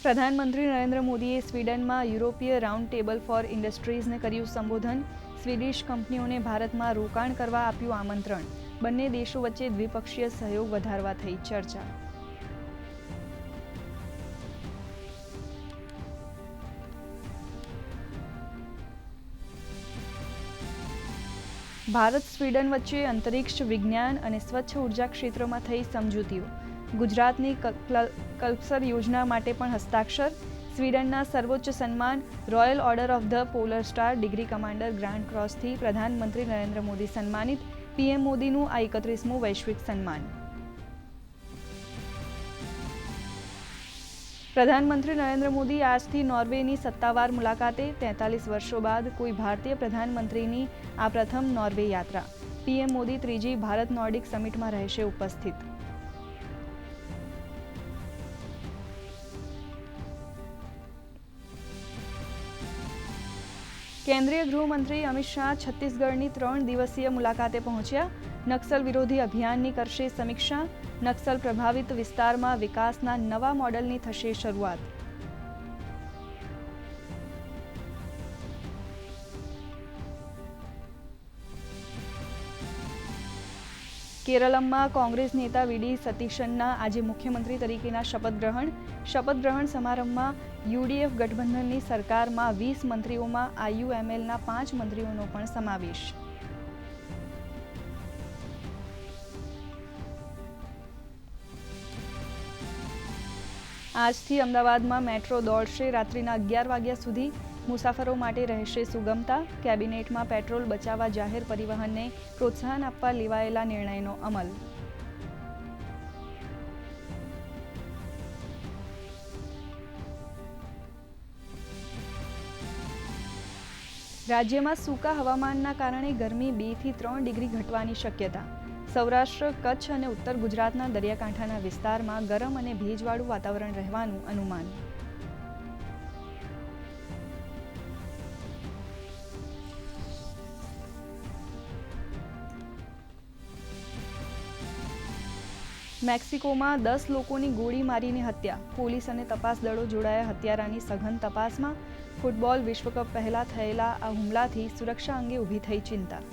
પ્રધાનમંત્રી નરેન્દ્ર મોદીએ સ્વીડનમાં યુરોપીય રાઉન્ડ ટેબલ ફોર ઇન્ડસ્ટ્રીઝને કર્યું સંબોધન. સ્વીડિશ કંપનીઓને ભારતમાં રોકાણ કરવા આપ્યું આમંત્રણ. બંને દેશો વચ્ચે દ્વિપક્ષીય સહયોગ વધારવા થઈ ચર્ચા. ભારત સ્વીડન વચ્ચે અંતરિક્ષ વિજ્ઞાન અને સ્વચ્છ ઉર્જા ક્ષેત્રમાં થઈ સમજૂતીઓ. ગુજરાતની કલ્પસર યોજના માટે પણ હસ્તાક્ષર. સ્વીડનના સર્વોચ્ચ સન્માન royal order of the polar star degree commander grand ક્રોસથી પ્રધાનમંત્રી નરેન્દ્ર મોદી સન્માનિત. પીએમ મોદીનું આ 31મું વૈશ્વિક સન્માન. પ્રધાનમંત્રી નરેન્દ્ર મોદી આજથી નોર્વેની સત્તાવાર મુલાકાતે. 43 વર્ષો બાદ કોઈ ભારતીય પ્રધાનમંત્રીની આ પ્રથમ નોર્વે યાત્રા. પીએમ મોદી ત્રીજી ભારત નોર્ડિક સમિટમાં રહેશે ઉપસ્થિત. કેન્દ્રીય ગૃહમંત્રી અમિત શાહ છત્તીસગઢની 3 દિવસીય મુલાકાતે પહોંચ્યા. નક્સલ વિરોધી અભિયાનની કરશે સમીક્ષા. નક્સલ પ્રભાવિત વિસ્તારમાં વિકાસના નવા મોડલની થશે શરૂઆત. કેરળમાં કોંગ્રેસ નેતા વીડી સતીશનના આજે મુખ્યમંત્રી તરીકેના શપથગ્રહણ. શપથગ્રહણ સમારંભમાં યુડીએફ ગઠબંધનની સરકારમાં 20 મંત્રીઓમાં આઈયુએમએલના 5 મંત્રીઓનો પણ સમાવેશ. આજથી અમદાવાદમાં મેટ્રો દોડશે. રાત્રિના 11 વાગ્યા સુધી. મુસાફરો માટે રહેશે સુગમતા. કેબિનેટમાં પેટ્રોલ બચાવવા જાહેર પરિવહનને પ્રોત્સાહન આપવા લેવાયેલા નિર્ણયનો અમલ. રાજ્યમાં સૂકા હવામાનના કારણે ગરમી 2 થી 3 ડિગ્રી ઘટવાની શક્યતા. સૌરાષ્ટ્ર, કચ્છ અને ઉત્તર ગુજરાતના દરિયાકાંઠાના વિસ્તારમાં ગરમ અને ભેજવાળું વાતાવરણ રહેવાનું અનુમાન. મેક્સિકોમાં 10 લોકોની ગોળી મારીને હત્યા. પોલીસ અને તપાસ દળો જોડાયા હત્યારાની સઘન તપાસમાં. ફૂટબોલ વિશ્વકપ પહેલા થયેલા આ હુમલાથી સુરક્ષા અંગે ઊભી થઈ ચિંતા.